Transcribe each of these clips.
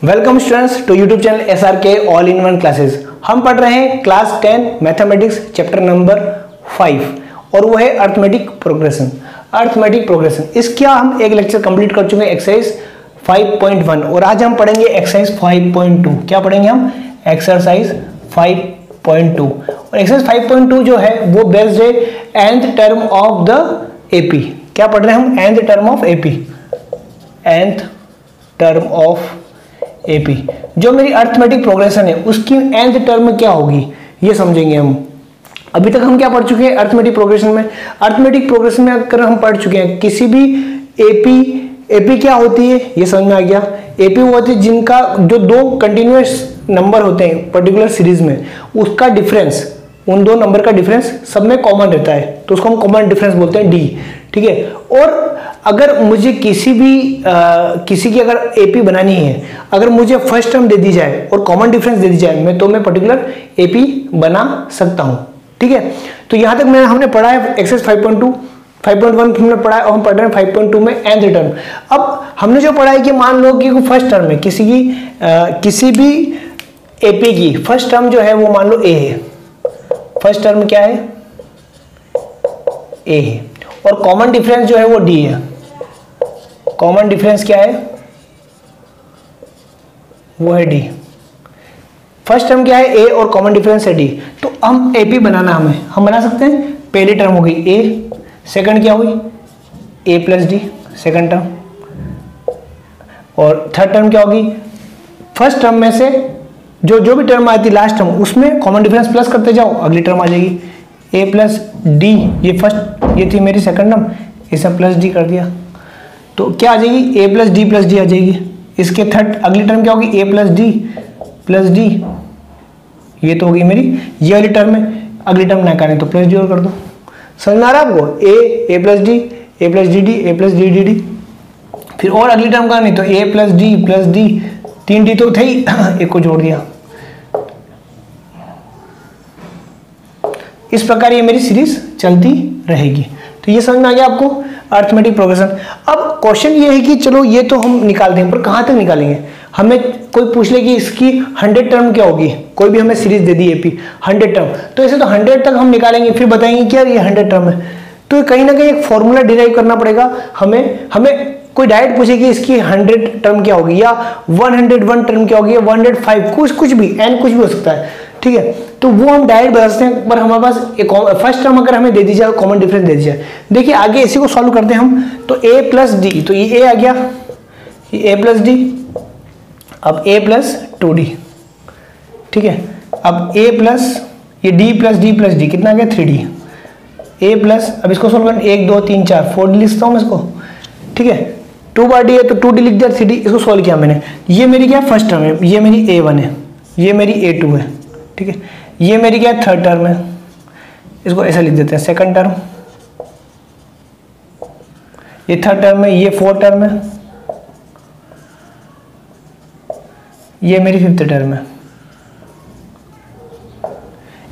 Welcome students to YouTube channel SRK all in one classes. हम पढ़ रहे हैं क्लास 10 मैथमेटिक्स चैप्टर नंबर 5 और वो है अर्थमेटिक प्रोग्रेशन। अर्थमेटिक प्रोग्रेशन इसका हम एक लेक्चर कंप्लीट कर चुके हैं, एक्सरसाइज 5.1, और आज हम पढ़ेंगे एक्सरसाइज 5.2। क्या पढ़ेंगे हम? एक्सरसाइज 5.2। और एक्सरसाइज 5.2 जो है वो बेस्ड है nth term of the AP. क्या पढ़ रहे हैं हम? nth term of AP, nth term of AP. जो मेरी अर्थमेटिक प्रोग्रेशन है उसकी nth टर्म क्या होगी ये समझेंगे हम। अभी तक हम क्या पढ़ चुके हैं अर्थमेटिक प्रोग्रेशन में? अर्थमेटिक प्रोग्रेशन में अगर हम पढ़ चुके हैं किसी भी एपी क्या होती है ये समझ में आ गया। एपी वो होती है जिनका जो दो कंटिन्यूअस नंबर होते हैं पर्टिकुलर सीरीज में, उसका डिफरेंस, उन दो नंबर का डिफरेंस सब में कॉमन रहता है, तो उसको हम कॉमन डिफरेंस बोलते हैं डी। ठीक है। और अगर मुझे किसी की अगर एपी बनानी है, अगर मुझे फर्स्ट टर्म दे दी जाए और कॉमन डिफरेंस दे दी जाए मैं पर्टिकुलर एपी बना सकता हूं। ठीक है। तो यहां तक हमने पढ़ा है एक्सरसाइज 5.2, 5.1 हमने पढ़ा है और हम पढ़ रहे हैं 5.2 में nth टर्म। अब हमने जो पढ़ा है कि मान लो कि फर्स्ट टर्म है किसी भी एपी की फर्स्ट टर्म जो है वो मान लो ए है। फर्स्ट टर्म क्या है? ए है। और कॉमन डिफरेंस जो है वो डी है। कॉमन डिफरेंस क्या है? वो है डी। फर्स्ट टर्म क्या है? ए और कॉमन डिफरेंस है डी। तो हम एपी बनाना हम बना सकते हैं। पहली टर्म हो गई ए, सेकंड क्या हुई? ए प्लस डी सेकंड टर्म, और थर्ड टर्म क्या होगी? फर्स्ट टर्म में से जो भी टर्म आती लास्ट टर्म उसमें कॉमन डिफरेंस प्लस करते जाओ, अगली टर्म आ जाएगी ए प्लस डी। ये थी मेरी सेकंड टर्म, इसे प्लस डी कर दिया तो क्या आ जाएगी? ए प्लस डी आ जाएगी। इसके थर्ड अगली टर्म क्या होगी? ए प्लस डी। ये तो होगी मेरी ये वाली टर्म है। अगली टर्म ना करें तो प्लस डी और कर दो। समझ में आ रहा है आपको? ए प्लस डी डी, ए प्लस डी डी डी। फिर और अगली टर्म का नहीं तो ए प्लस डी, तीन डी तो थे ही, एक को जोड़ दिया। इस प्रकार ये मेरी सीरीज चलती रहेगी। तो ये समझ में आ गया आपको अर्थमेटिक प्रोग्रेशन। अब क्वेश्चन ये है कि चलो ये तो हम निकालते हैं, पर कहां तक निकालेंगे? हमें कोई पूछ ले कि इसकी 100 टर्म क्या होगी, कोई भी हमें सीरीज दे दी एपी 100 टर्म, तो ऐसे तो 100 तक हम निकालेंगे, फिर बताएंगे कि यार ये 100 टर्म है। तो कहीं ना कहीं एक फॉर्मूला डिराइव करना पड़ेगा हमें कोई डायरेक्ट पूछे कि इसकी 100 टर्म क्या होगी, या 101 टर्म क्या होगी, या 105, कुछ भी n कुछ भी हो सकता है। ठीक है। तो वो हम डायरेक्ट बता सकते हैं, पर हमारे पास एक फर्स्ट टर्म अगर हमें दे दी जाए, कॉमन डिफरेंस दे दी जाए। देखिए आगे इसी को सॉल्व करते हैं हम। तो a प्लस डी, तो ये a आ गया, ये a प्लस डी, अब a प्लस 2d। ठीक है। अब a प्लस ये d प्लस डी कितना आ गया? 3d। a प्लस, अब इसको सॉल्व करें, 1 2 3 4 4d लिखता हूँ मैं इसको। ठीक है। 2 बार d है तो 2d लिख दिया, 3d। इसको सॉल्व किया मैंने। ये मेरी क्या फर्स्ट टर्म है, ये मेरी a1 है, ये मेरी a2 है। ठीक है। ये मेरी क्या थर्ड टर्म है, इसको ऐसा लिख देते हैं सेकंड टर्म। ये थर्ड टर्म है, ये फोर्थ टर्म है, ये मेरी फिफ्थ टर्म है।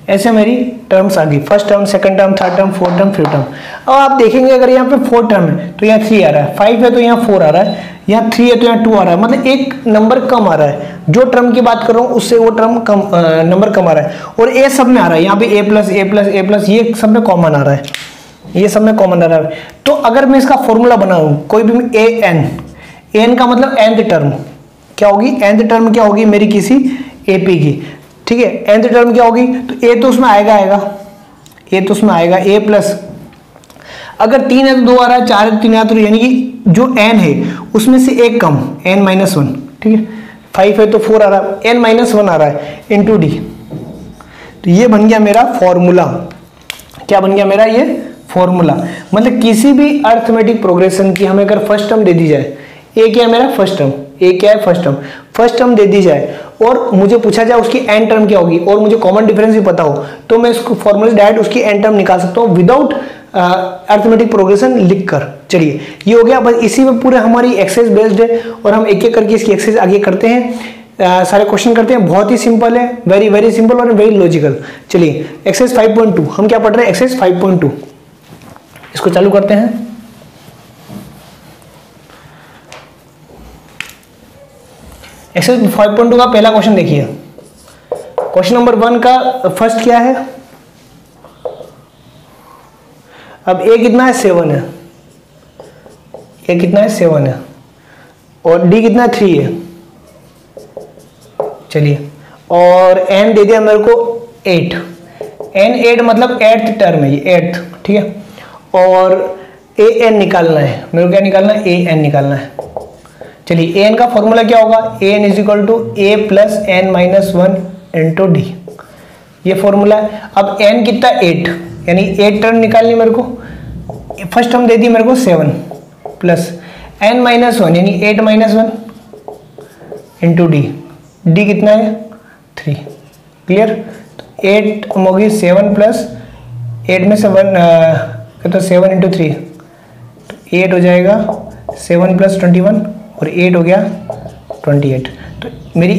ऐसे मेरी टर्म्स आ गई, first term, second term, third term, fourth term, fifth term. अब आप देखेंगे अगर यहाँ पे फोर्थ टर्म है तो यहाँ 3 आ रहा है, 5 है तो यहाँ 4 आ रहा है, यहाँ 3 है तो यहाँ 2 आ रहा है, मतलब एक नंबर कम आ रहा है। जो टर्म की बात कर रहा हूँ उससे वो टर्म कम, नंबर कम आ रहा है। और ए सब में आ रहा है, यहाँ पे ए प्लस ये सब में कॉमन आ रहा है, ये सब में कॉमन आ रहा है। तो अगर मैं इसका फॉर्मूला बनाऊं कोई भी एन का मतलब nth टर्म क्या होगी? nth टर्म क्या होगी मेरी किसी एपी की? ठीक है। nth टर्म क्या होगी? तो ए तो उसमें आएगा, ए प्लस, अगर 3 है तो 2 आ रहा है, 4 है तो 3 आ रहा है, तो यानी कि जो n है उसमें से एक कम, n-1। ठीक है। 5 है तो 4 आ रहा है, n-1 आ रहा है इंटू डी। तो ये बन गया मेरा फॉर्मूला। क्या बन गया मेरा? ये फॉर्मूला। मतलब किसी भी अर्थमेटिक प्रोग्रेशन की हमें अगर फर्स्ट टर्म दे दी जाए, ए क्या है मेरा फर्स्ट टर्म, ए क्या है फर्स्ट टर्म दे दी जाए और मुझे पूछा जाए उसकी एन टर्म क्या होगी और मुझे कॉमन डिफरेंस भी पता हो, तो मैं इसको फॉर्मूले डायरेक्ट उसकी एन टर्म निकाल सकता हूँ विदाउट अर्थमेटिक प्रोग्रेशन लिखकर। चलिए ये हो गया, बस इसी में पूरे हमारी एक्सरसाइज बेस्ड है और हम एक एक करके इसकी एक्सरसाइज आगे करते हैं। सारे क्वेश्चन करते हैं, बहुत ही सिंपल है, वेरी वेरी सिंपल और वेरी लॉजिकल। चलिए एक्सरसाइज 5.2 हम क्या पढ़ रहे हैं? एक्सरसाइज 5.2 इसको चालू करते हैं। एक्सरसाइज 5.2 का पहला क्वेश्चन देखिए। क्वेश्चन नंबर 1 का फर्स्ट क्या है, अब ए कितना है 7 है, ए कितना है 7 है और डी कितना 3 है। चलिए और एन दे दिया मेरे को 8, एन 8 मतलब 8th टर्म है ये 8th, ठीक है। और ए एन निकालना है मेरे को, क्या निकालना है, ए एन निकालना है। चलिए ए एन का फॉर्मूला क्या होगा, a n is equal to a plus n minus 1 into d, ये फॉर्मूला है। अब एन कितना 8, यानी 8 टर्म निकालनी मेरे को। फर्स्ट टर्म दे दी मेरे को 7 प्लस एन माइनस 1 यानी 8 माइनस 1 इंटू डी, डी कितना है 3, क्लियर। तो 8 होगी 7 प्लस 8 में 7 तो 7 इंटू 3 तो 8 हो जाएगा 7 प्लस 21 और 8 हो गया 28। तो मेरी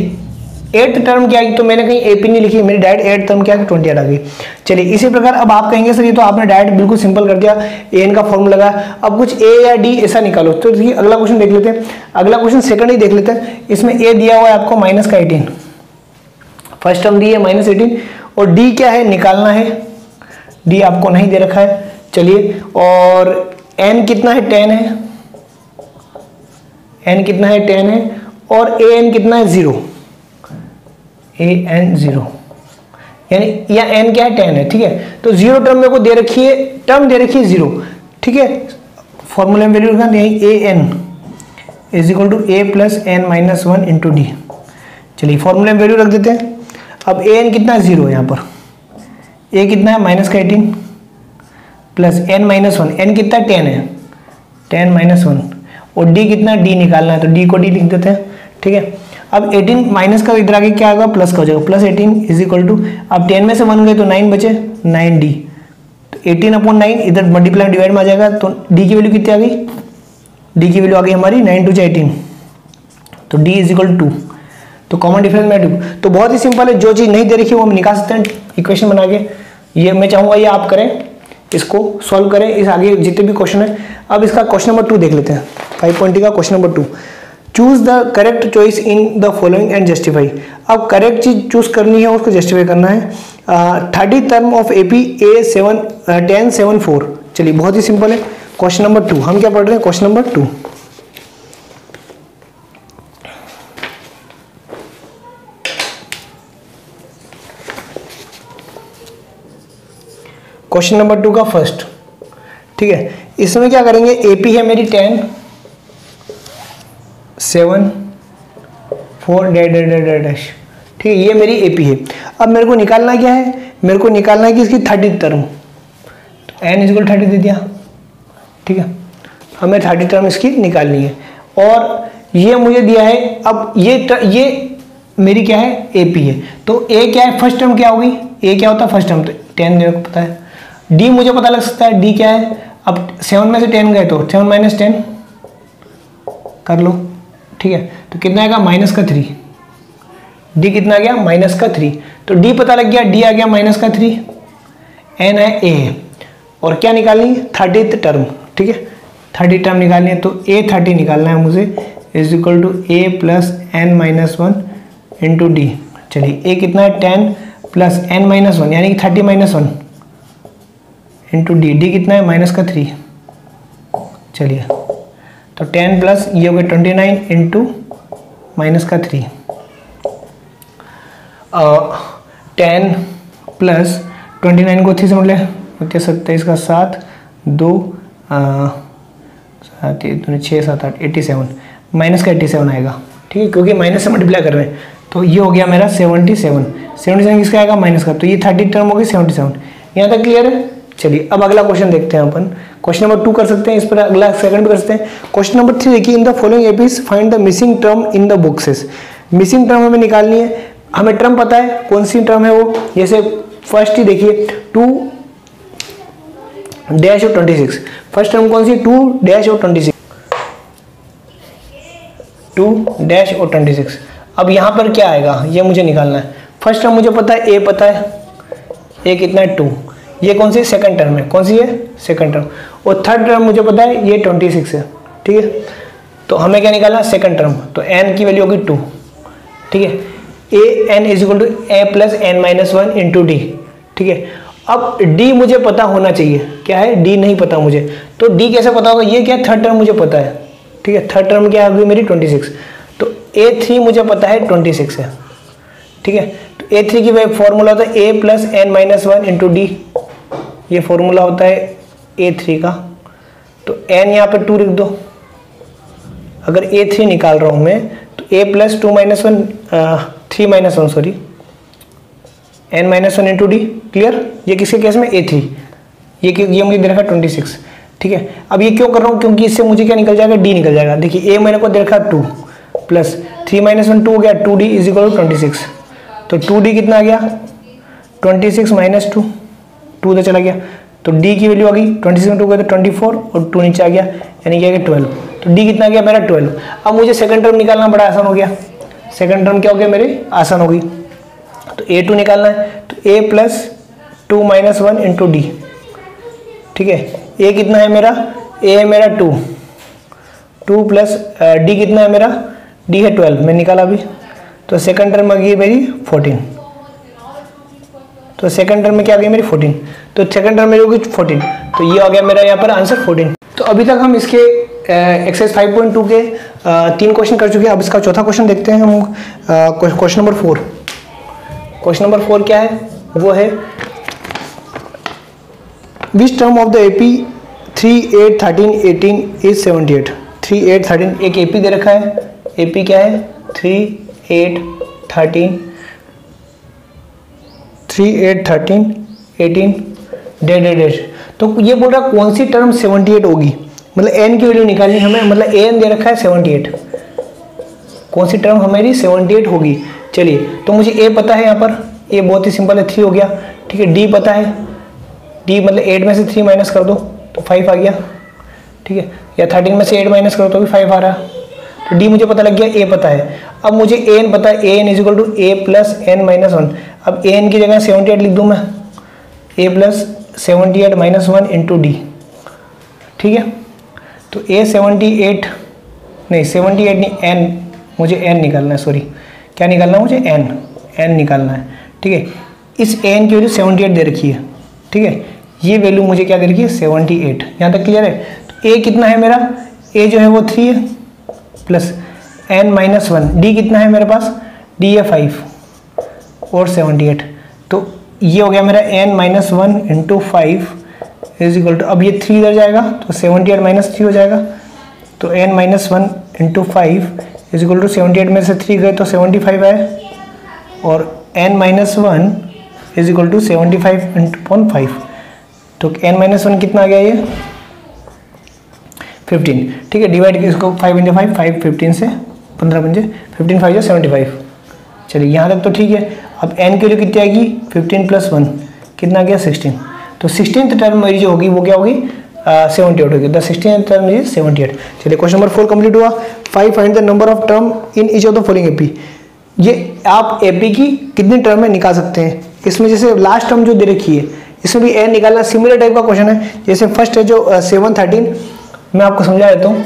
8th टर्म क्या है, तो मैंने कहीं एपी नहीं लिखी, मेरी डायरेक्ट 8th टर्म क्या है 28 आ गई। चलिए इसी प्रकार अब आप कहेंगे सर ये तो आपने डायरेक्ट बिल्कुल सिंपल कर दिया, ए एन का फॉर्मूला लगाया, अब कुछ ए या डी ऐसा निकालो। तो देखिए अगला क्वेश्चन देख लेते हैं, अगला क्वेश्चन सेकंड ही देख लेते हैं। इसमें ए दिया हुआ है आपको माइनस का 18, फर्स्ट टर्म दी है माइनस 18 और डी क्या है निकालना है, डी आपको नहीं दे रखा है। चलिए और एन कितना है 10 है, एन कितना है 10 है और ए एन कितना है 0, ए एन 0 यानी या एन क्या है 10 है, ठीक है। तो 0 टर्म मेरे को दे रखी है, टर्म दे रखी है 0, ठीक है। फॉर्मूले में वैल्यू रखना a n is equal to a plus n minus 1 into d. चलिए फॉर्मूले में वैल्यू रख देते हैं। अब ए एन कितना है 0 है यहाँ पर, ए कितना है माइनस का 18 प्लस एन माइनस 1, एन कितना 10 है 10 माइनस 1 और डी कितना, डी निकालना है तो डी को डी लिख देते हैं, ठीक है। अब 18 माइनस का इधर आगे क्या होगा प्लस का हो जाएगा, प्लस 18 इज इक्वल टू, अब 10 में से 1 गए तो 9 बचे 9 डी, तो 18 अपॉन 9 इधर मल्टीप्लाई डिवाइड में आ जाएगा, तो डी की वैल्यू कितनी आ गई, डी की वैल्यू आ गई हमारी 9 2 18, तो डी इज इक्वल टू 2, तो कॉमन डिफरेंस में 2। तो बहुत ही सिंपल है, जो चीज़ नहीं दे रखी वो हम निकाल सकते हैं इक्वेशन बना के। ये मैं चाहूँगा ये आप करें, इसको सॉल्व करें, इस आगे जितने भी क्वेश्चन है। अब इसका क्वेश्चन नंबर 2 देख लेते हैं, 5.2 का question number 2। Choose the correct choice in the following and justify. अब करेक्ट चीज चूज करनी है, उसको जस्टिफाई करना है। 30 टर्म ऑफ एपी ए 10 7 4। चलिए बहुत ही सिंपल है। क्वेश्चन नंबर 2 हम क्या पढ़ रहे हैं, क्वेश्चन नंबर 2। क्वेश्चन नंबर 2 का फर्स्ट, ठीक है। इसमें क्या करेंगे, एपी है मेरी 10 7 4 डैश, ठीक है, ये मेरी एपी है। अब मेरे को निकालना क्या है, मेरे को निकालना है कि इसकी 30 टर्म, तो एन इज इक्वल 30 दे दिया, ठीक है। हमें 30 टर्म इसकी निकालनी है और ये मुझे दिया है। अब ये मेरी क्या है, एपी है, तो ए क्या है, फर्स्ट टर्म क्या होगी, ए क्या होता है फर्स्ट टर्म, तो 10 मेरे को पता है। डी मुझे पता लग सकता है, डी क्या है, अब 7 में से 10 गए तो 7 माइनस 10 कर लो, ठीक है। तो कितना आएगा माइनस का 3, डी कितना आ गया माइनस का 3, तो डी पता लग गया, डी आ गया माइनस का 3, एन है ए है और क्या निकालनी है 30th टर्म, ठीक है। 30 टर्म निकालनी है तो ए 30 निकालना है मुझे, is equal to a plus n minus 1 into d. चलिए ए कितना है 10 प्लस एन माइनस 1 यानी कि 30 माइनस 1 इंटू डी, डी कितना है माइनस का 3। चलिए तो 10 प्लस ये हो गया 29 इंटू माइनस का 3, 10 प्लस 29 को 3 से मतलब होते 27 का 7 2 7 6 7 8 87, माइनस का 87 आएगा, ठीक है, क्योंकि माइनस से मल्टीप्लाई कर रहे हैं। तो ये हो गया मेरा 77 किसका आएगा माइनस का, तो ये 30 टर्म हो गई 77। यहाँ तक क्लियर है। चलिए अब अगला क्वेश्चन देखते हैं अपन। क्वेश्चन नंबर 2 कर सकते हैं, इस पर अगला सेकंड भी कर सकते हैं। क्वेश्चन नंबर 3 देखिए, in the following APs find the missing term in the boxes. Missing term हमें निकालनी है, हमें टर्म पता है कौन सी टर्म है वो, जैसे फर्स्ट ही देखिए 2 डैश और 26। फर्स्ट टर्म कौन सी, 2 डैश और 26, 2 डैश और 26। अब यहाँ पर क्या आएगा ये मुझे निकालना है। फर्स्ट टर्म मुझे पता है, ए पता है, ए कितना है 2, ये कौन सी सेकंड टर्म है, कौन सी है सेकंड टर्म, और थर्ड टर्म मुझे पता है ये 26 है, ठीक है। तो हमें क्या निकालना है सेकंड टर्म, तो n की वैल्यू होगी 2, ठीक है, a n is equal to a plus n minus one into d. ठीक है, अब डी मुझे पता होना चाहिए, क्या है, डी नहीं पता मुझे, तो डी कैसे पता होगा, ये क्या थर्ड टर्म मुझे पता है। ठीक है, थर्ड टर्म क्या होगी मेरी 26, तो A3 मुझे पता है 26 है। ठीक है, तो A3 की फॉर्मूला होता है a plus n minus one into d, ये फॉर्मूला होता है A3 का। तो n यहाँ पे 2 लिख दो, अगर A3 निकाल रहा हूँ मैं तो a plus 2 minus one 3 minus one sorry n minus one into D. Clear, ये किसके केस में A3, ये मुझे दे रखा 26। ठीक है, अब ये क्यों कर रहा हूँ, क्योंकि इससे मुझे क्या निकल जाएगा, डी निकल जाएगा। देखिए a मैंने को दे रखा 2 प्लस 3 माइनस वन 2 हो गया, 2d इज इक्वल टू 26। तो 2d कितना आ गया, 26 माइनस 2, 2 तो चला गया, तो d की वैल्यू आ गई 26 में 2 गया तो 24 और 2 नीचे आ गया, यानी क्या गया 12। तो d कितना गया मेरा 12। अब मुझे सेकंड टर्म निकालना बड़ा आसान हो गया, सेकंड टर्म क्या हो गया मेरे, आसान हो गई। तो a2 निकालना है, तो a plus 2 minus one into d. ठीक है, a कितना है मेरा, a है मेरा 2 प्लस d कितना है मेरा, d है 12, मैं निकाला अभी। तो सेकंड टर्म आ गई मेरी 14, तो सेकंड टर्म में क्या आ गई मेरी 14, तो सेकंड टर्म में होगी 14, तो ये आ गया मेरा यहाँ पर आंसर 14। तो अभी तक हम इसके एक्सरसाइज 5.2 के 3 क्वेश्चन कर चुके हैं। अब इसका चौथा क्वेश्चन देखते हैं हम, क्वेश्चन नंबर 4। क्वेश्चन नंबर 4 क्या है, वो है which term of the AP 3, 8, 13, 18 is 78। 3, 8, 13 एक AP दे रखा है, AP क्या है 3, 8, 13, 3, 8, 13, 18 डेड। तो ये बोल रहा है कौन सी टर्म 78 होगी, मतलब n की वैल्यू निकालनी हमें, मतलब an दे रखा है 78, कौन सी टर्म हमारी 78 होगी। चलिए, तो मुझे a पता है, यहाँ पर a बहुत ही सिंपल है 3 हो गया। ठीक है, d पता है, d मतलब 8 में से 3 माइनस कर दो तो 5 आ गया। ठीक है, या 13 में से 8 माइनस करो तो भी 5 आ रहा है, तो d मुझे पता लग गया, a पता है। अब मुझे an पता है, an is equal to a plus n minus one. अब an की जगह 78 लिख दूँ मैं, a plus 78 minus one into d. ठीक है, तो a 78 नहीं 78 नहीं n, मुझे n निकालना है, सॉरी क्या निकालना है मुझे, n निकालना है। ठीक है, इस n की वैल्यू 78 दे रखी है। ठीक है, ये वैल्यू मुझे क्या दे रखी है 78, यहाँ तक क्लियर है। तो a कितना है मेरा, a जो है वो 3 है plus n minus one, d कितना है मेरे पास, d है 5 और 78, तो ये हो गया मेरा n minus one into 5 is equal to, अब ये 3 इधर जाएगा तो 78 माइनस 3 हो जाएगा, तो n minus one into 5 is equal to 78 में से 3 गए तो 75 है, और n minus one is equal to 75 into 5, तो n माइनस वन कितना आ गया ये 15। ठीक है, डिवाइड इसको 5 इंटू 5, 5 15 से 15 बन जाए, 15 5 75। चलिए यहाँ तक तो ठीक है। अब n की वैल्यू कितनी आएगी, 15 प्लस 1 कितना गया 16, तो 16th टर्म मेरी जो होगी वो क्या होगी 78 होगी, द 16th टर्म इज 78। चलिए क्वेश्चन नंबर 4 कंप्लीट हुआ। 5 find the number of term in each of the following AP। ये आप AP की कितनी टर्म में निकाल सकते हैं, इसमें जैसे लास्ट टर्म जो दे रखी है इसमें भी n निकालना, सिमिलर टाइप का क्वेश्चन है। जैसे फर्स्ट है जो 7 13, मैं आपको समझा देता हूँ,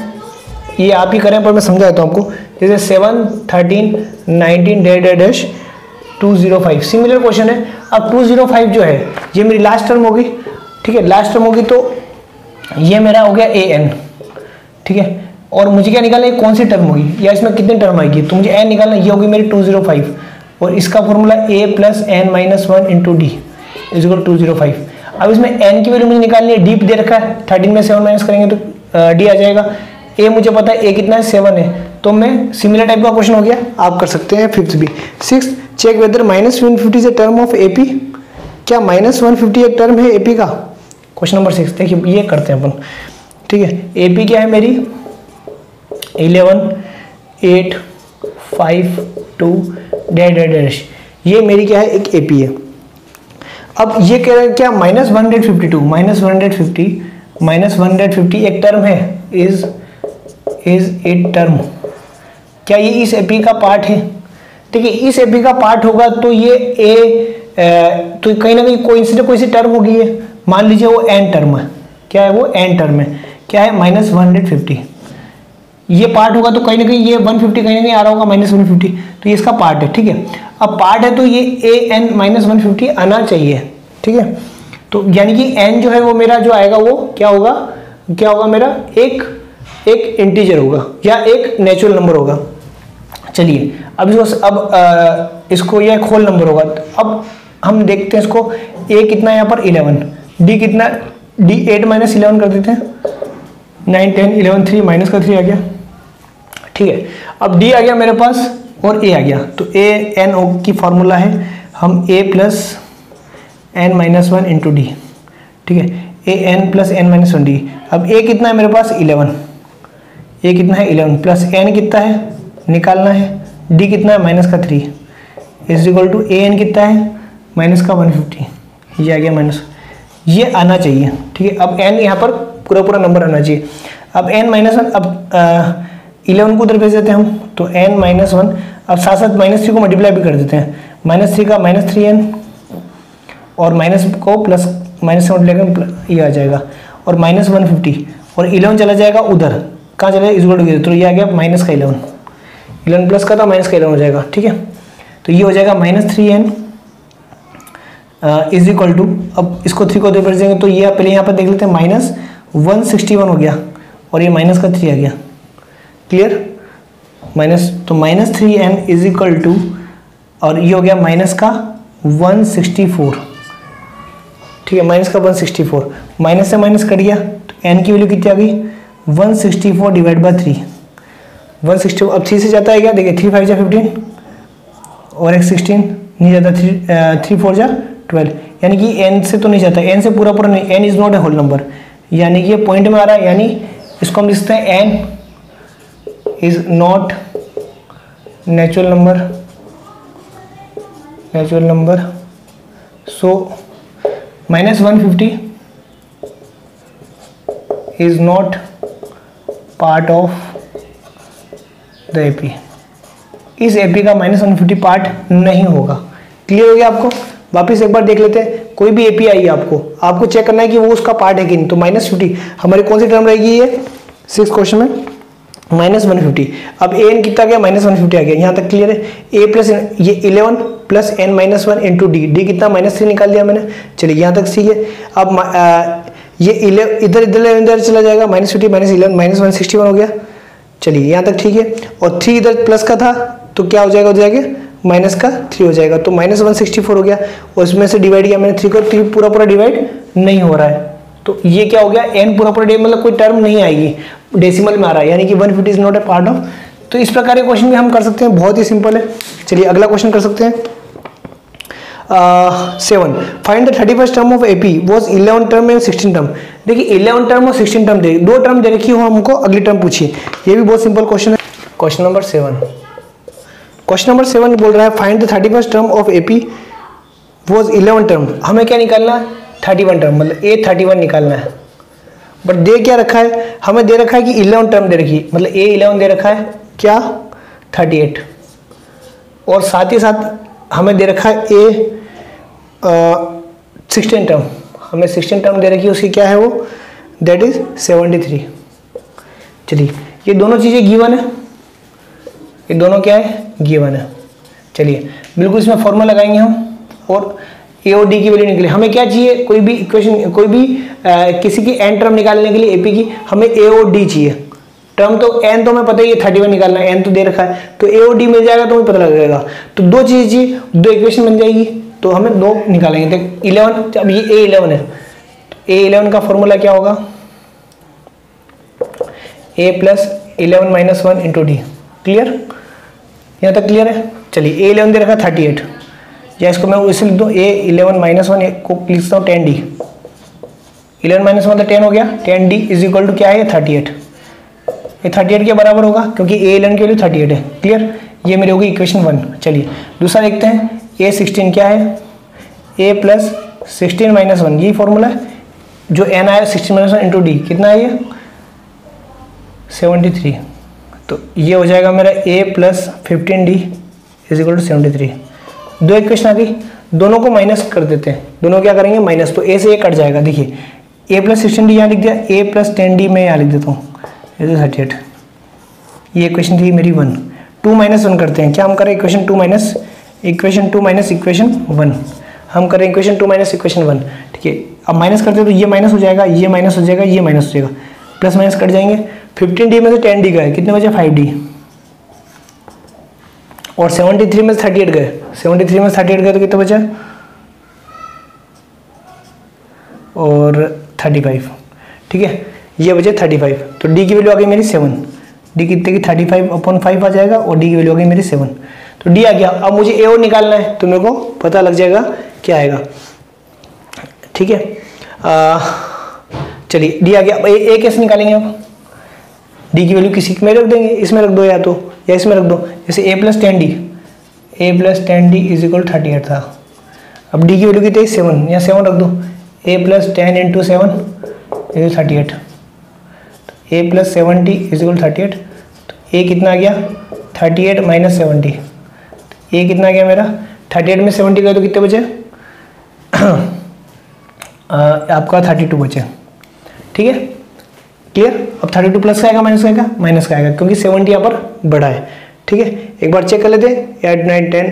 ये आप ही करें पर मैं समझा देता हूँ आपको। जैसे 7 13 19 डैश 205 सिमिलर क्वेश्चन है। अब 205 जो है ये मेरी लास्ट टर्म होगी। ठीक है, लास्ट टर्म होगी तो ये मेरा हो गया an। ठीक है, और मुझे क्या निकालना है कौन सी टर्म होगी या इसमें कितनी टर्म आएगी, तो मुझे n निकालना, ये होगी मेरी 205 और इसका formula a plus n minus one into d is equal 205। अब इसमें n की वैल्यू मुझे निकालनी है, डी दे रखा है 13 में 7 माइनस करेंगे तो d आ जाएगा। a मुझे पता है a कितना है 7 है, तो मैं सिमिलर टाइप का क्वेश्चन हो गया, आप कर सकते हैं। 5th भी। 6th check whether minus 150 is a term of AP। क्या माइनस 150 एक टर्म है AP का, क्वेश्चन नंबर 6। देखिए ये करते हैं अपन। ठीक है, AP क्या है मेरी 11 8 5 2 डैश, ये मेरी क्या है एक AP है। अब ये कह रहे हैं क्या माइनस 152 माइनस 150 एक टर्म है, इज ए टर्म, क्या ये इस AP का पार्ट है। देखिए इस AP का पार्ट होगा तो ये तो कहीं ना कहीं कोई सी टर्म होगी, है मान लीजिए वो n टर्म है। क्या है वो n टर्म है, क्या है माइनस 150। ये पार्ट होगा तो कहीं ना कहीं ये 150 कहीं ना कहीं आ रहा होगा -150, तो ये इसका पार्ट है, ठीक है। अब पार्ट है तो ये an -150 आना चाहिए, ठीक है। तो यानी कि n जो है वो मेरा जो आएगा वो क्या होगा मेरा एक इंटीजर होगा या एक नेचुरल नंबर होगा। चलिए अब इसको ये एक होल नंबर होगा। अब हम देखते हैं इसको, a कितना है यहाँ पर 11, d कितना, d 8 - 11 कर देते हैं, 9 10 11 3 माइनस का 3 आ गया, ठीक है। अब d आ गया मेरे पास और a आ गया, तो a n की फॉर्मूला है हम a plus n - 1 into d, ठीक है, a n plus n - 1 d। अब a कितना है मेरे पास 11, a कितना है 11 प्लस n कितना है निकालना है, d कितना है माइनस का 3 is equal to a n कितना है माइनस का 150, ये आ गया माइनस, ये आना चाहिए, ठीक है। अब n यहाँ पर पूरा नंबर आना चाहिए। अब n - 1, अब 11 को उधर भेज देते हैं हम, तो n - 1, अब साथ साथ -3 को मल्टीप्लाई भी कर देते हैं, -3 का -3n और माइनस को प्लस माइनस से मल्टीप्लाई ये आ जाएगा, और -150 और 11 चला जाएगा उधर, कहाँ चला जाएगा इक्वल टू, तो ये आ गया माइनस का 11 प्लस का था माइनस का 11 हो जाएगा, ठीक है। तो ये हो जाएगा -3n इज इक्वल टू, अब इसको 3 को उधर भेज देंगे तो ये पहले यहाँ पर देख लेते हैं -161 हो गया और ये माइनस का 3 आ गया, क्लियर, तो -3n इज इक्वल टू, और ये हो गया माइनस का 164, ठीक है, माइनस का 164, माइनस से माइनस कट गया तो n की वैल्यू कितनी आ गई 164 डिवाइड बाय 3, 164 अब 3 से जाता है क्या, देखिए 3 5 जा 15 और एक 16 नहीं जाता, 3 4 जा 12, यानी कि n से तो नहीं जाता, n से पूरा नहीं, n is not a whole number, यानी कि ये पॉइंट में आ रहा है, यानी इसको हम लिख सकते हैं n is not natural number, so -150 is not part of the AP, इस एपी का -150 पार्ट नहीं होगा। क्लियर हो गया आपको? वापिस एक बार देख लेते हैं, कोई भी एपी आई है आपको चेक करना है कि वो उसका पार्ट है कि नहीं, तो -50 हमारी कौन सी टर्म रहेगी, ये 6 क्वेश्चन में -150। अब an कितना गया -150 आ गया, यहाँ तक क्लियर है। a प्लस ये 11 प्लस n - 1 इंटू डी कितना -3 निकाल दिया मैंने, चलिए यहाँ तक सही है। अब ये इधर चला जाएगा, -50 - 11 -161 हो गया, चलिए यहाँ तक ठीक है। और 3 इधर प्लस का था तो क्या हो जाएगा, माइनस का 3 हो जाएगा, तो -164 हो गया, और इसमें से डिवाइड किया मैंने 3 को, 3 पूरा डिवाइड नहीं हो रहा है, तो ये क्या हो गया n पूरा मतलब कोई टर्म नहीं आएगी, डेसिमल में आ रहा है, यानी कि 150 is not A part of. तो इस प्रकार के क्वेश्चन भी हम कर सकते हैं, बहुत ही सिंपल है। चलिए अगला क्वेश्चन कर सकते हैं। 7 find the 31st term of AP was 11 term and 16 term. देखिए 11 टर्म और 16 टर्म दे, 2 टर्म दे रखी हो, हमको अगली टर्म पूछिए, ये भी बहुत सिंपल क्वेश्चन है। क्वेश्चन नंबर 7 बोल रहा है find the 31st term of AP was 11 term. हमें क्या निकालना है 31 टर्म, मतलब A31 निकालना है। बट दे क्या रखा है, हमें दे रखा है कि 11 टर्म दे रखी है, मतलब A11 दे रखा है क्या 38, और साथ ही साथ हमें दे रखा है A16 टर्म, हमें 16 टर्म दे रखी है, उसकी क्या है वो, दैट इज 73। चलिए ये दोनों चीज़ें गिवन है, ये दोनों क्या है गिवन है। चलिए बिल्कुल इसमें फॉर्मूला लगाएंगे हम, और ए और डी की वैल्यू निकले। हमें क्या चाहिए, कोई भी इक्वेशन, कोई भी किसी की एन टर्म निकालने के लिए एपी की हमें ए और डी चाहिए। टर्म तो एन तो हमें पता ही है 31 निकालना है, एन तो दे रखा है, तो ए और डी मिल जाएगा तो हमें पता लग जाएगा। तो 2 चीज़ें चाहिए, 2 इक्वेशन बन जाएगी, तो हमें 2 निकालेंगे। तो 11, अब ये A11 है, A11 का फॉर्मूला क्या होगा, A plus 11 - 1 into D. Clear, यहाँ तक क्लियर है। चलिए A11 दे रखा 38, या इसको मैं इसे लिख दूँ A11 - 1 को लिख सकता हूँ 10D। 11 - 1 तो 10 हो गया, 10D इज इक्वल टू क्या है 38, ये 38 के बराबर होगा क्योंकि A11 की वैल्यू 38 है। क्लियर, ये मेरी होगी इक्वेशन 1। चलिए दूसरा देखते हैं, A16 क्या है, A प्लस 16 - 1, यही फॉर्मूला है, जो n आया 16 - 1 इंटू डी कितना है ये 73। तो ये हो जाएगा मेरा A plus 15D is equal to 73। 2 equation आ गई, दोनों को माइनस कर देते हैं, दोनों क्या करेंगे माइनस, तो A से A कट जाएगा। देखिए A प्लस 16D यहाँ लिख दिया, A प्लस 10D मैं यहाँ लिख देता हूँ, ये 38। ये इक्वेशन थी मेरी 1, 2 माइनस 1 करते हैं। क्या हम करें, इक्वेशन 2 माइनस इक्वेशन 1 हम करें इक्वेशन 2 माइनस इक्वेशन 1। ठीक है, अब माइनस करते हैं तो ये माइनस हो जाएगा, ये माइनस हो जाएगा, ये माइनस हो जाएगा, प्लस माइनस कट जाएंगे। 15D में से 10D गए, कितने बचे 5D, और 73 में से 38 गए, 73 में से 38 गए तो कितना बचा, और 35। ठीक है, ये बचे 35। तो D की वैल्यू आ गई मेरी 7, D कितने की 35/5 आ जाएगा, और D की वैल्यू आ गई मेरी 7। तो D आ गया। अब मुझे A और निकालना है, तो मेरे को पता लग जाएगा क्या आएगा। ठीक है, चलिए D आ गया। A कैसे निकालेंगे आप, D की वैल्यू किसी में रख देंगे, इसमें रख दो या इसमें रख दो। जैसे a + 10D इज इक्वल 38 था। अब D की वैल्यू कितनी है 7, या 7 रख दो, a + 10 × 7 is 38, a + 7D is equal 38। तो a कितना आ गया 38 - 70, a कितना आ गया मेरा 38 में 70 गए तो कितने बचे आपका 32 बचे। ठीक है, क्लियर। अब 32 प्लस का आएगा माइनस का आएगा, माइनस का आएगा, क्योंकि 70 यहाँ पर बड़ा है। ठीक है, एक बार चेक कर लेते हैं, 8 9 10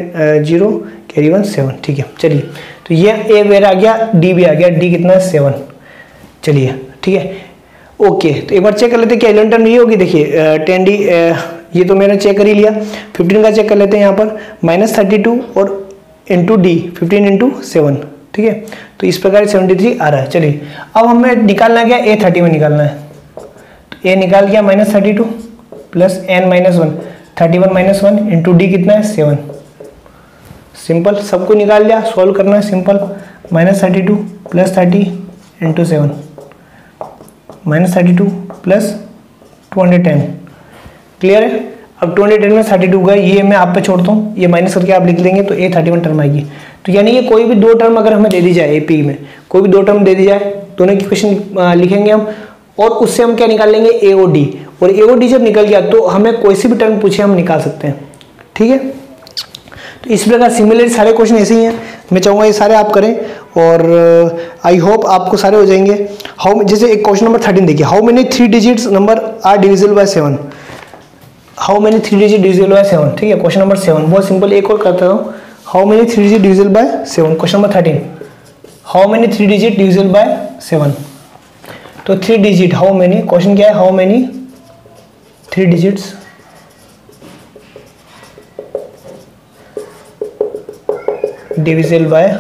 0 कैरी 1 7। ठीक है, चलिए, तो ये a मेरा आ गया, d भी आ गया, d कितना है 7। चलिए, ठीक है, ओके। तो एक बार चेक कर लेते हैं क्या इलेवन टर्म ये होगी। देखिए 10D ये तो मैंने चेक कर ही लिया। 15 का चेक कर लेते हैं यहाँ पर, -32 और इंटू D 15 × 7। ठीक है, तो इस प्रकार 73 आ रहा है। चलिए, अब हमें निकालना क्या, a 30 में निकालना है। तो a निकाल गया -32 प्लस n - 1 31 - 1 इंटू D कितना है 7। सिंपल, सबको निकाल लिया, सॉल्व करना है सिंपल। -32 + 30 × 7 -32 + 210। क्लियर है। अब 210 में 32 गए, ये मैं आप पे छोड़ता हूँ, ये माइनस करके आप लिख लेंगे तो a 31 टर्म आएगी। तो यानी कि कोई भी 2 टर्म अगर हमें दे दी जाए, AP में कोई भी 2 टर्म दे दी जाए, दोनों की इक्वेशन लिखेंगे हम, और उससे हम क्या निकाल लेंगे a और d, और a और d जब निकल गया तो हमें कोई सी भी टर्म पूछे हम निकाल सकते हैं। ठीक है, तो इस प्रकार सिमिलर सारे क्वेश्चन ऐसे ही हैं। मैं चाहूँगा ये सारे आप करें, और आई होप आपको सारे हो जाएंगे। जैसे एक क्वेश्चन नंबर 13 देखिए, how many 3 digits number are divisible by 7। How many 3 digit divisible by 7। ठीक है, क्वेश्चन नंबर 7 बहुत सिंपल। एक और करता हूँ, how many 3 digit divisible by 7। Question number 13, how many 3 digit divisible by 7। तो 3 डिजिट, हाउ मेनी, क्वेश्चन क्या है, how many 3 digits divisible by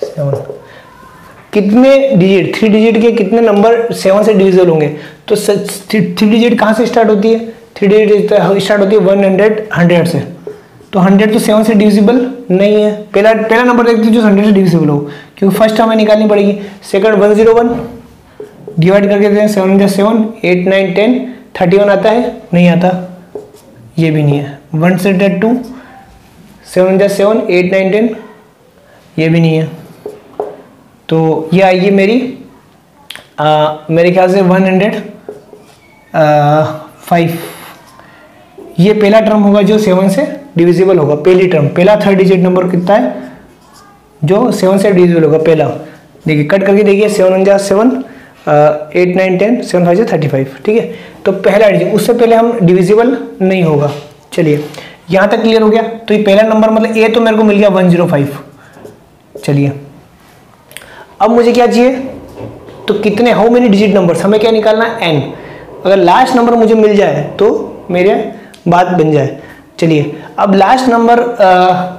7। कितने डिजिट, 3 डिजिट के कितने नंबर 7 से डिविजिबल होंगे। तो 3 डिजिट कहाँ से स्टार्ट होती है, 3 डिजिट स्टार्ट होती है 100 से। तो 100 तो 7 से डिविजिबल नहीं है। पहला नंबर देखते हैं जो 100 से डिविजिबल हो, क्योंकि फर्स्ट हमें निकालनी पड़ेगी। सेकंड 101 डिवाइड करके देते हैं, 7 × 7 8 9 10 31 आता है, नहीं आता, ये भी नहीं है। 1 से 2 7 × 7 8 9 10, ये भी नहीं है। तो ये आएगी मेरी मेरे ख्याल से 105। ये पहला टर्म होगा जो 7 से डिविजिबल होगा, पहली टर्म, पहला 3 डिजिट नंबर कितना है जो 7 से डिविजिबल होगा पहला। देखिए कट करके देखिए, 7 × 7 8 9 10 7 5 35। ठीक है, तो पहला डिजिट, उससे पहले हम डिविजिबल नहीं होगा। चलिए, यहाँ तक क्लियर हो गया। तो ये पहला नंबर मतलब ए तो मेरे को मिल गया 105। चलिए, अब मुझे क्या चाहिए, तो कितने, हाउ मेनी डिजिट नंबर्स, हमें क्या निकालना है n। अगर लास्ट नंबर मुझे मिल जाए तो मेरे बात बन जाए। चलिए, अब लास्ट नंबर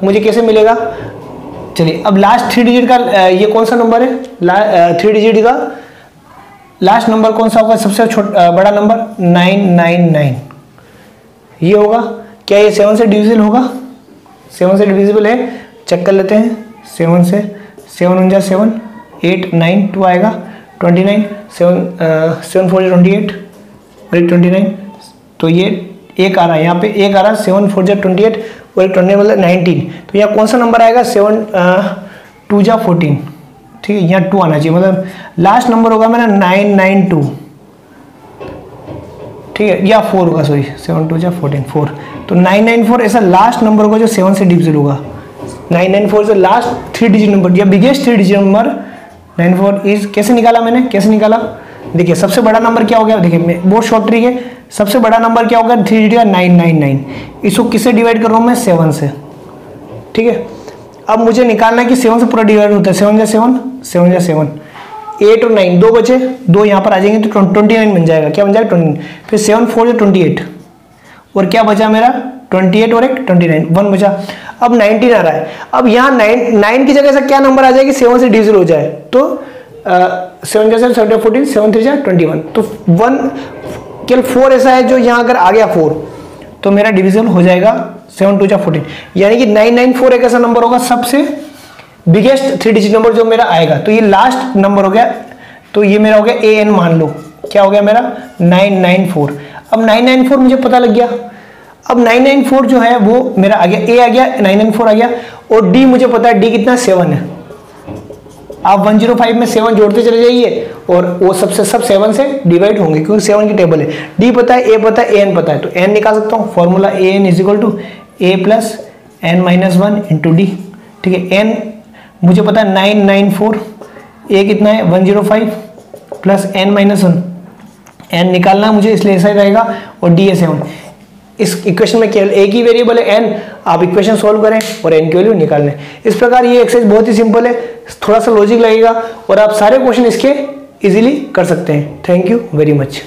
मुझे कैसे मिलेगा। चलिए, अब लास्ट 3 डिजिट का ये कौन सा नंबर है, 3 डिजिट का लास्ट नंबर कौन सा होगा, सबसे बड़ा नंबर 999 ये होगा। क्या ये 7 से डिविजिबल होगा, 7 से डिविजिबल है, चेक कर लेते हैं। 7 से 7 × 7 8 9 2 आएगा 29, 7 4 28 और 29। तो ये एक आ रहा है, यहाँ पे एक आ रहा है, 7 4 28 और 29 मतलब 19। तो यहाँ कौन सा नंबर आएगा, 7 2 14। ठीक है, यहाँ 2 आना चाहिए, मतलब लास्ट नंबर होगा मेरा 992। ठीक है, या 4 होगा, सॉरी 7 2 14 4। तो 994 ऐसा लास्ट नंबर होगा जो 7 से डिविजिबल होगा। 994 से लास्ट 3 डिजिट नंबर या बिगेस्ट 3 डिजिट नंबर 94 इज, कैसे निकाला मैंने, कैसे निकाला, देखिए सबसे बड़ा नंबर क्या हो गया, देखिए बहुत शॉर्ट ट्रिक है, सबसे बड़ा नंबर क्या होगा 3 डिजिट का 999, इसको किससे डिवाइड कर रहा हूँ मैं 7 से, ठीक है। अब मुझे निकालना है कि 7 से पूरा डिवाइड होता है, 7 जा 7, 7 जा 7, 8 और 9 दो बचे, दो यहाँ पर आ जाएंगे तो 29 बन जाएगा, क्या बन जाएगा 29, फिर 7 4 जा 28 और क्या बचा मेरा 28 और एक 29, 1 बचा। अब 19 आ रहा है, अब यहाँ 9 की जगह से क्या नंबर आ जाएगी 7 से डिविजन हो जाए तो 7 जा 7 7 14, 7 3 जा 21, तो 1 केवल 4 ऐसा है जो यहाँ अगर आ गया 4 तो मेरा डिवीजन हो जाएगा 7 2 जा 14, यानी कि 994 एक ऐसा नंबर होगा सबसे बिगेस्ट 3 डिजिट नंबर जो मेरा आएगा। तो ये लास्ट नंबर हो गया, तो ये मेरा हो गया AN, मान लो क्या हो गया मेरा 994। अब 994 मुझे पता लग गया, अब 994 जो है वो मेरा आ गया, A आ गया, 994 आ गया, और D मुझे पता है D कितना 7 है। आप 105 में 7 जोड़ते चले जाइए और वो सब 7 से डिवाइड होंगे क्योंकि 7 की टेबल है। D पता है, A पता है, AN पता है, तो N निकाल सकता हूँ, formula AN = A + n-1 × D, ठीक है। N मुझे पता है 994, A कितना है 105 + n-1, N निकालना मुझे इसलिए ऐसा ही रहेगा, और D है 7। इस इक्वेशन में केवल एक ही वेरिएबल है n, आप इक्वेशन सॉल्व करें और n की वैल्यू निकाल लें। इस प्रकार ये एक्सरसाइज बहुत ही सिंपल है, थोड़ा सा लॉजिक लगेगा और आप सारे क्वेश्चन इसके इजीली कर सकते हैं। Thank you very much.